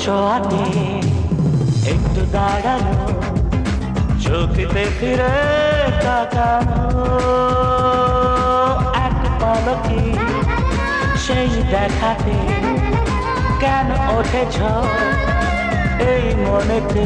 ছোঁয়াতে একটু দাঁড়ানো, চোখেতে ফিরে তাকানো, এক পলকে সেই দেখাতে কেন ওঠে ঝড় এই মনেতে।